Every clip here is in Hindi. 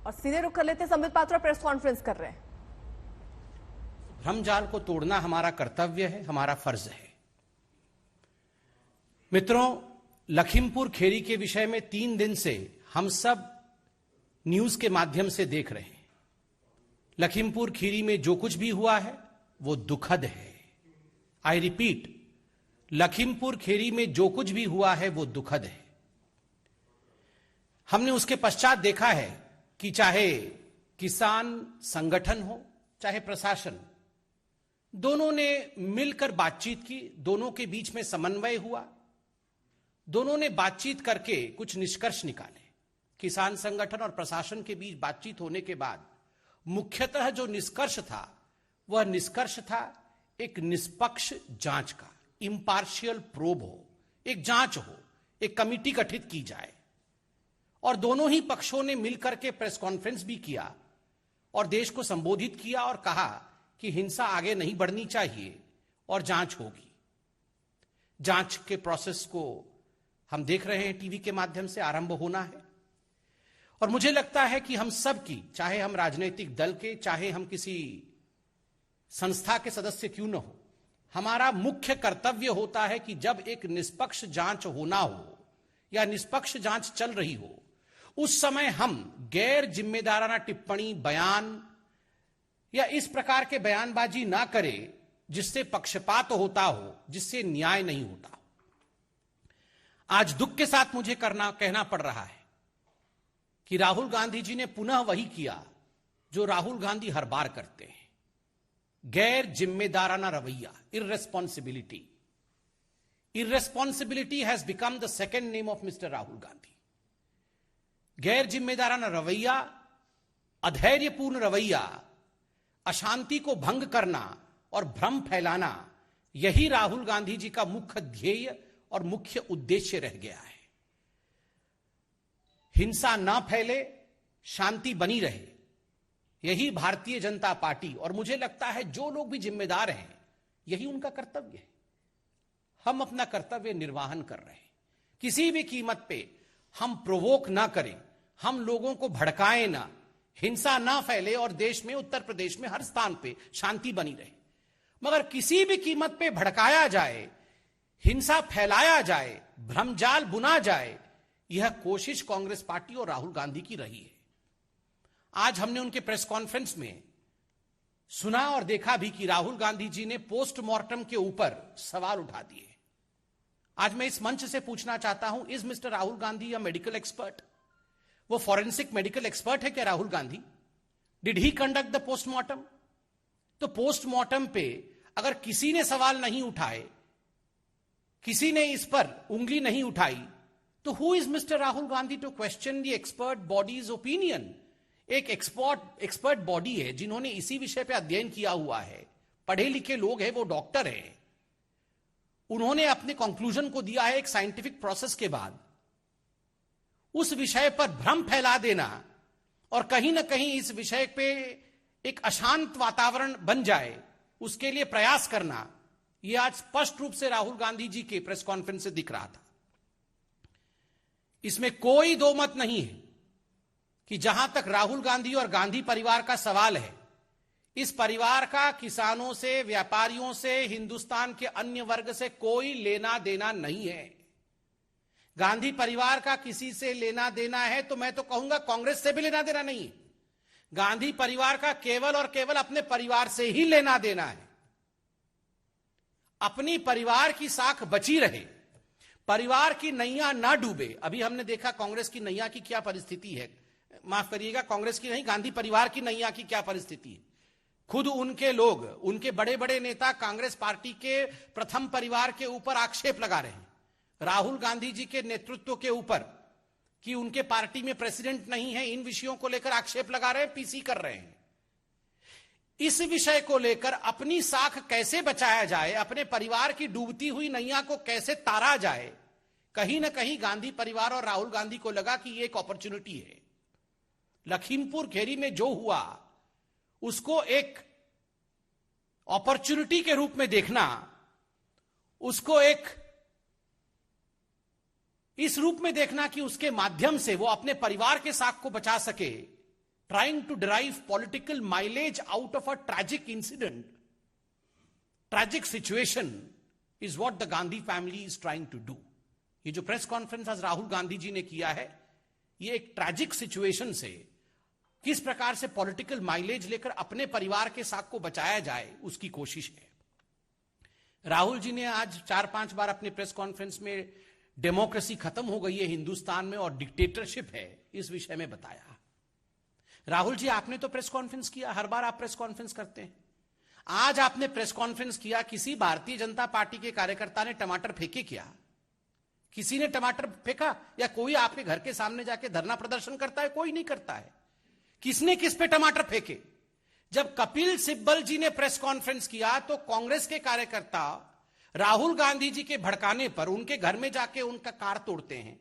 और सीधे रुख कर लेते संबित पात्रा प्रेस कॉन्फ्रेंस कर रहे हैं। भ्रमजाल को तोड़ना हमारा कर्तव्य है, हमारा फर्ज है। मित्रों, लखीमपुर खेरी के विषय में 3 दिन से हम सब न्यूज के माध्यम से देख रहे हैं। लखीमपुर खीरी में जो कुछ भी हुआ है वो दुखद है। आई रिपीट, लखीमपुर खेरी में जो कुछ भी हुआ है वो दुखद है। हमने उसके पश्चात देखा है कि चाहे किसान संगठन हो चाहे प्रशासन, दोनों ने मिलकर बातचीत की, दोनों के बीच में समन्वय हुआ, दोनों ने बातचीत करके कुछ निष्कर्ष निकाले। किसान संगठन और प्रशासन के बीच बातचीत होने के बाद मुख्यतः जो निष्कर्ष था वह निष्कर्ष था एक निष्पक्ष जांच का, इंपार्शियल प्रोब हो, एक जांच हो, एक कमिटी गठित की जाए। और दोनों ही पक्षों ने मिलकर के प्रेस कॉन्फ्रेंस भी किया और देश को संबोधित किया और कहा कि हिंसा आगे नहीं बढ़नी चाहिए और जांच होगी। जांच के प्रोसेस को हम देख रहे हैं, टीवी के माध्यम से आरंभ होना है। और मुझे लगता है कि हम सब की, चाहे हम राजनीतिक दल के, चाहे हम किसी संस्था के सदस्य क्यों न हो, हमारा मुख्य कर्तव्य होता है कि जब एक निष्पक्ष जांच होना हो या निष्पक्ष जांच चल रही हो, उस समय हम गैर जिम्मेदाराना टिप्पणी, बयान या इस प्रकार के बयानबाजी ना करें जिससे पक्षपात होता हो, जिससे न्याय नहीं होता। आज दुख के साथ मुझे कहना पड़ रहा है कि राहुल गांधी जी ने पुनः वही किया जो राहुल गांधी हर बार करते हैं, गैर जिम्मेदाराना रवैया, irresponsibility. Irresponsibility has become the second name of mister Rahul Gandhi. गैर जिम्मेदाराना रवैया, अधैर्यपूर्ण रवैया, अशांति को भंग करना और भ्रम फैलाना, यही राहुल गांधी जी का मुख्य ध्येय और मुख्य उद्देश्य रह गया है। हिंसा ना फैले, शांति बनी रहे, यही भारतीय जनता पार्टी और मुझे लगता है जो लोग भी जिम्मेदार हैं, यही उनका कर्तव्य है। हम अपना कर्तव्य निर्वाहन कर रहे हैं। किसी भी कीमत पे हम प्रोवोक ना करें, हम लोगों को भड़काएं ना, हिंसा ना फैले और देश में, उत्तर प्रदेश में हर स्थान पे शांति बनी रहे। मगर किसी भी कीमत पे भड़काया जाए, हिंसा फैलाया जाए, भ्रमजाल बुना जाए, यह कोशिश कांग्रेस पार्टी और राहुल गांधी की रही है। आज हमने उनके प्रेस कॉन्फ्रेंस में सुना और देखा भी कि राहुल गांधी जी ने पोस्टमार्टम के ऊपर सवाल उठा दिए। आज मैं इस मंच से पूछना चाहता हूं, is Mister Rahul Gandhi a medical expert? वो फॉरेंसिक मेडिकल एक्सपर्ट है क्या Rahul Gandhi? Did he conduct the postmortem? तो पोस्टमार्टम पे अगर किसी ने सवाल नहीं उठाए, किसी ने इस पर उंगली नहीं उठाई, तो who is Mister Rahul Gandhi to question the expert bodies opinion? एक एक्सपर्ट बॉडी है जिन्होंने इसी विषय पे अध्ययन किया हुआ है, पढ़े लिखे लोग हैं, वो डॉक्टर हैं। उन्होंने अपने कंक्लूजन को दिया है एक साइंटिफिक प्रोसेस के बाद। उस विषय पर भ्रम फैला देना और कहीं ना कहीं इस विषय पे एक अशांत वातावरण बन जाए, उसके लिए प्रयास करना, यह आज स्पष्ट रूप से राहुल गांधी जी के प्रेस कॉन्फ्रेंस से दिख रहा था। इसमें कोई दो मत नहीं है कि जहां तक राहुल गांधी और गांधी परिवार का सवाल है, इस परिवार का किसानों से, व्यापारियों से, हिंदुस्तान के अन्य वर्ग से कोई लेना देना नहीं है। गांधी परिवार का किसी से लेना देना है तो मैं तो कहूंगा कांग्रेस से भी लेना देना नहीं है। गांधी परिवार का केवल और केवल अपने परिवार से ही लेना देना है। अपनी परिवार की साख बची रहे, परिवार की नैया ना डूबे। अभी हमने देखा कांग्रेस की नैया की क्या परिस्थिति है, माफ करिएगा, कांग्रेस की नहीं, गांधी परिवार की नैया की क्या परिस्थिति है। खुद उनके लोग, उनके बड़े बड़े नेता कांग्रेस पार्टी के प्रथम परिवार के ऊपर आक्षेप लगा रहे हैं, राहुल गांधी जी के नेतृत्व के ऊपर, कि उनके पार्टी में प्रेसिडेंट नहीं है। इन विषयों को लेकर आक्षेप लगा रहे हैं, पीसी कर रहे हैं। इस विषय को लेकर अपनी साख कैसे बचाया जाए, अपने परिवार की डूबती हुई नैया को कैसे तारा जाए, कहीं ना कहीं गांधी परिवार और राहुल गांधी को लगा कि यह एक अपॉर्चुनिटी है। लखीमपुर खेरी में जो हुआ उसको एक अपॉर्चुनिटी के रूप में देखना, उसको एक इस रूप में देखना कि उसके माध्यम से वो अपने परिवार के साख को बचा सके, trying to derive political mileage out of a tragic incident, tragic situation is what the Gandhi family is trying to do. ये जो प्रेस कॉन्फ्रेंस आज राहुल गांधी जी ने किया है, ये एक ट्रैजिक सिचुएशन से किस प्रकार से पॉलिटिकल माइलेज लेकर अपने परिवार के साथ को बचाया जाए, उसकी कोशिश है। राहुल जी ने आज 4-5 बार अपने प्रेस कॉन्फ्रेंस में डेमोक्रेसी खत्म हो गई है हिंदुस्तान में और डिक्टेटरशिप है, इस विषय में बताया। राहुल जी, आपने तो प्रेस कॉन्फ्रेंस किया, हर बार आप प्रेस कॉन्फ्रेंस करते हैं। आज आपने प्रेस कॉन्फ्रेंस किया, किसी भारतीय जनता पार्टी के कार्यकर्ता ने टमाटर फेंके क्या? किसी ने टमाटर फेंका? या कोई आपके घर के सामने जाके धरना प्रदर्शन करता है? कोई नहीं करता है। किसने किस पे टमाटर फेंके? जब कपिल सिब्बल जी ने प्रेस कॉन्फ्रेंस किया तो कांग्रेस के कार्यकर्ता राहुल गांधी जी के भड़काने पर उनके घर में जाके उनका कार तोड़ते हैं,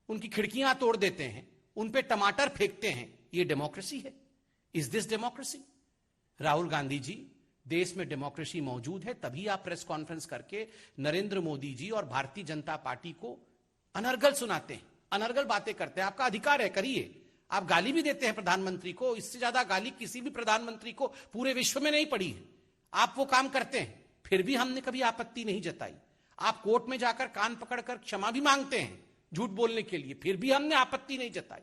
उनकी खिड़कियां तोड़ देते हैं, उन पे टमाटर फेंकते हैं। ये डेमोक्रेसी है? Is this democracy? Rahul Gandhi ji, देश में डेमोक्रेसी मौजूद है, तभी आप प्रेस कॉन्फ्रेंस करके नरेंद्र मोदी जी और भारतीय जनता पार्टी को अनर्गल सुनाते हैं, अनर्गल बातें करते हैं। आपका अधिकार है, करिए। आप गाली भी देते हैं प्रधानमंत्री को, इससे ज्यादा गाली किसी भी प्रधानमंत्री को पूरे विश्व में नहीं पड़ी है। आप वो काम करते हैं, फिर भी हमने कभी आपत्ति नहीं जताई। आप कोर्ट में जाकर कान पकड़कर क्षमा भी मांगते हैं झूठ बोलने के लिए, फिर भी हमने आपत्ति नहीं जताई।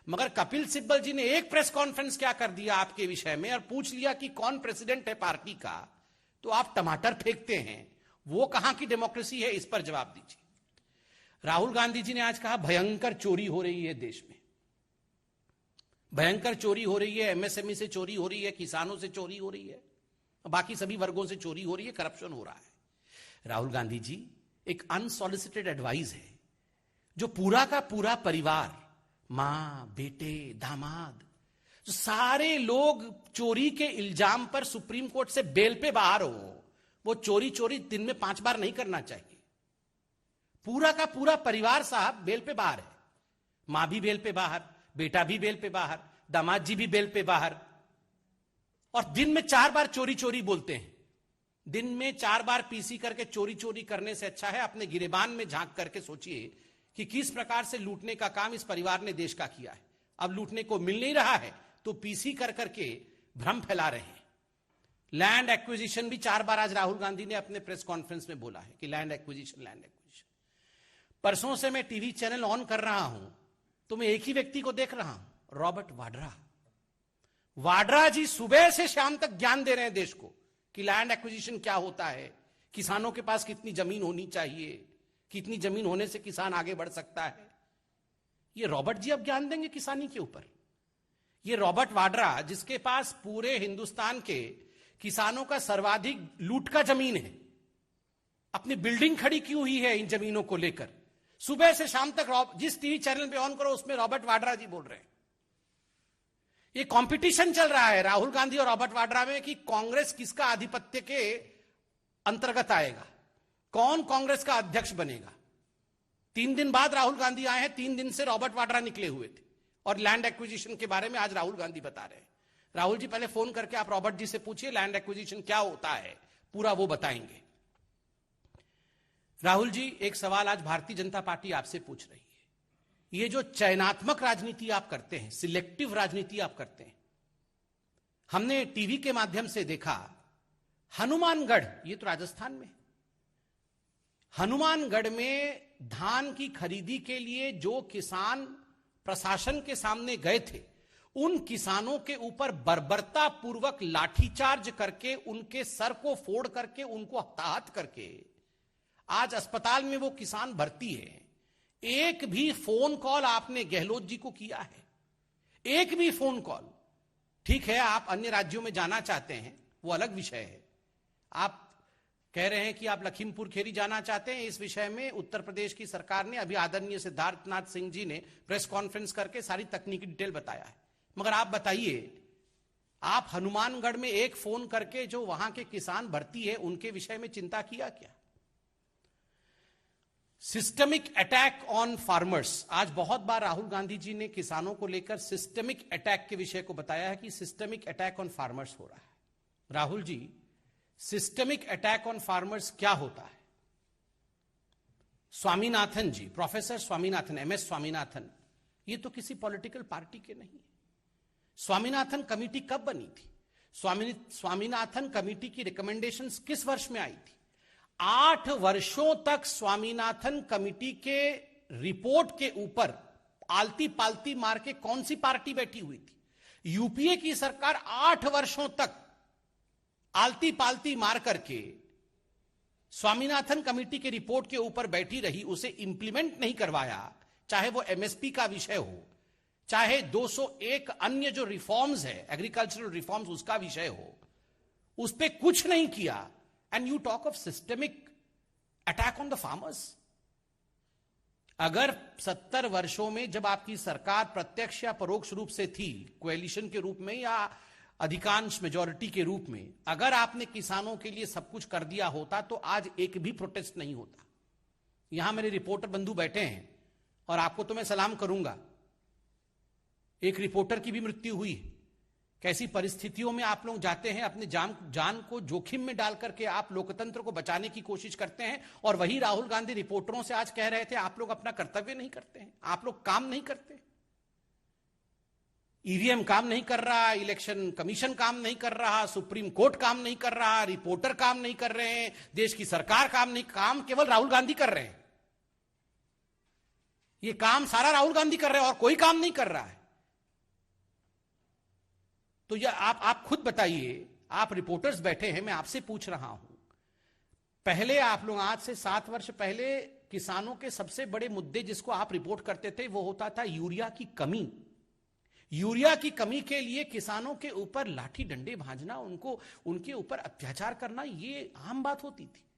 मगर कपिल सिब्बल जी ने एक प्रेस कॉन्फ्रेंस क्या कर दिया आपके विषय में और पूछ लिया कि कौन प्रेसिडेंट है पार्टी का, तो आप टमाटर फेंकते हैं। वो कहां की डेमोक्रेसी है? इस पर जवाब दीजिए। राहुल गांधी जी ने आज कहा भयंकर चोरी हो रही है देश में, भयंकर चोरी हो रही है, एमएसएमई से चोरी हो रही है, किसानों से चोरी हो रही है, बाकी सभी वर्गों से चोरी हो रही है, करप्शन हो रहा है। राहुल गांधी जी, एक अनसॉलिसिटेड एडवाइस है जो पूरा का पूरा परिवार, मां, बेटे, दामाद, जो सारे लोग चोरी के इल्जाम पर सुप्रीम कोर्ट से बेल पे बाहर हो, वो चोरी दिन में 5 बार नहीं करना चाहिए। पूरा का पूरा परिवार साहब बेल पे बाहर है, मां भी बेल पे बाहर, बेटा भी बेल पे बाहर, दामाद जी भी बेल पे बाहर, और दिन में 4 बार चोरी बोलते हैं। दिन में 4 बार पीसी करके चोरी करने से अच्छा है अपने गिरेबान में झांक करके सोचिए कि किस प्रकार से लूटने का काम इस परिवार ने देश का किया है। अब लूटने को मिल नहीं रहा है तो पीसी कर करके भ्रम फैला रहे हैं। लैंड एक्विजिशन भी 4 बार आज राहुल गांधी ने अपने प्रेस कॉन्फ्रेंस में बोला है कि लैंड एक्विजिशन। परसों से मैं टीवी चैनल ऑन कर रहा हूं तो मैं एक ही व्यक्ति को देख रहा हूं, रॉबर्ट वाड्रा। वाड्रा जी सुबह से शाम तक ज्ञान दे रहे हैं देश को कि लैंड एक्विजिशन क्या होता है, किसानों के पास कितनी जमीन होनी चाहिए, कितनी जमीन होने से किसान आगे बढ़ सकता है। ये रॉबर्ट जी अब ज्ञान देंगे किसानी के ऊपर? ये रॉबर्ट वाड्रा जिसके पास पूरे हिंदुस्तान के किसानों का सर्वाधिक लूट का जमीन है, अपनी बिल्डिंग खड़ी की हुई है इन जमीनों को लेकर, सुबह से शाम तक जिस टीवी चैनल पे ऑन करो उसमें रॉबर्ट वाड्रा जी बोल रहे हैं। ये कंपटीशन चल रहा है राहुल गांधी और रॉबर्ट वाड्रा में कि कांग्रेस किसका आधिपत्य के अंतर्गत आएगा, कौन कांग्रेस का अध्यक्ष बनेगा। 3 दिन बाद राहुल गांधी आए हैं, 3 दिन से रॉबर्ट वाड्रा निकले हुए थे और लैंड एक्विजिशन के बारे में आज राहुल गांधी बता रहे हैं। राहुल जी, पहले फोन करके आप रॉबर्ट जी से पूछिए लैंड एक्विजिशन क्या होता है, पूरा वो बताएंगे। राहुल जी, एक सवाल आज भारतीय जनता पार्टी आपसे पूछ रही है। ये जो चयनात्मक राजनीति आप करते हैं, सिलेक्टिव राजनीति आप करते हैं, हमने टीवी के माध्यम से देखा हनुमानगढ़, ये तो राजस्थान में, हनुमानगढ़ में धान की खरीदी के लिए जो किसान प्रशासन के सामने गए थे, उन किसानों के ऊपर बर्बरता पूर्वक लाठीचार्ज करके, उनके सर को फोड़ करके, उनको हताहत करके आज अस्पताल में वो किसान भर्ती है। एक भी फोन कॉल आपने गहलोत जी को किया है? एक भी फोन कॉल? ठीक है, आप अन्य राज्यों में जाना चाहते हैं, वो अलग विषय है। आप कह रहे हैं कि आप लखीमपुर खेरी जाना चाहते हैं, इस विषय में उत्तर प्रदेश की सरकार ने अभी आदरणीय सिद्धार्थनाथ सिंह जी ने प्रेस कॉन्फ्रेंस करके सारी तकनीकी डिटेल बताया है। मगर आप बताइए, आप हनुमानगढ़ में एक फोन करके जो वहां के किसान भर्ती है उनके विषय में चिंता किया क्या? सिस्टमिक अटैक ऑन फार्मर्स, आज बहुत बार राहुल गांधी जी ने किसानों को लेकर सिस्टमिक अटैक के विषय को बताया है कि सिस्टमिक अटैक ऑन फार्मर्स हो रहा है। Rahul ji, systemic attack on farmers क्या होता है? स्वामीनाथन जी, प्रोफेसर स्वामीनाथन, MS स्वामीनाथन, ये तो किसी पॉलिटिकल पार्टी के नहीं है। स्वामीनाथन कमेटी कब बनी थी? स्वामीनाथन कमेटी की रिकमेंडेशंस किस वर्ष में आई थी? 8 वर्षों तक स्वामीनाथन कमेटी के रिपोर्ट के ऊपर आलती पालती मार के कौन सी पार्टी बैठी हुई थी? यूपीए की सरकार 8 वर्षों तक आलती पालती मार करके स्वामीनाथन कमेटी के रिपोर्ट के ऊपर बैठी रही, उसे इंप्लीमेंट नहीं करवाया, चाहे वो एमएसपी का विषय हो, चाहे 201 अन्य जो रिफॉर्म्स है, एग्रीकल्चरल रिफॉर्म्स, उसका विषय हो, उस पर कुछ नहीं किया। And you talk of systemic attack on the farmers. अगर 70 वर्षों में जब आपकी सरकार प्रत्यक्ष या परोक्ष रूप से थी, कोएलिशन के रूप में या अधिकांश मेजॉरिटी के रूप में, अगर आपने किसानों के लिए सब कुछ कर दिया होता तो आज एक भी प्रोटेस्ट नहीं होता। यहां मेरे रिपोर्टर बंधु बैठे हैं और आपको तो मैं सलाम करूंगा। एक रिपोर्टर की भी मृत्यु हुई। कैसी परिस्थितियों में आप लोग जाते हैं, अपने जान को जोखिम में डाल करके आप लोकतंत्र को बचाने की कोशिश करते हैं, और वही राहुल गांधी रिपोर्टरों से आज कह रहे थे आप लोग अपना कर्तव्य नहीं करते हैं, आप लोग काम नहीं करते। ईवीएम काम नहीं कर रहा, इलेक्शन कमीशन काम नहीं कर रहा, सुप्रीम कोर्ट काम नहीं कर रहा, रिपोर्टर काम नहीं कर रहे हैं, देश की सरकार काम केवल राहुल गांधी कर रहे हैं। ये काम सारा राहुल गांधी कर रहे हैं और कोई काम नहीं कर रहा है। तो यह आप खुद बताइए, आप रिपोर्टर्स बैठे हैं, मैं आपसे पूछ रहा हूं, पहले आप लोग आज से 7 वर्ष पहले किसानों के सबसे बड़े मुद्दे जिसको आप रिपोर्ट करते थे वो होता था यूरिया की कमी। यूरिया की कमी के लिए किसानों के ऊपर लाठी डंडे भांजना, उनके ऊपर अत्याचार करना, ये आम बात होती थी।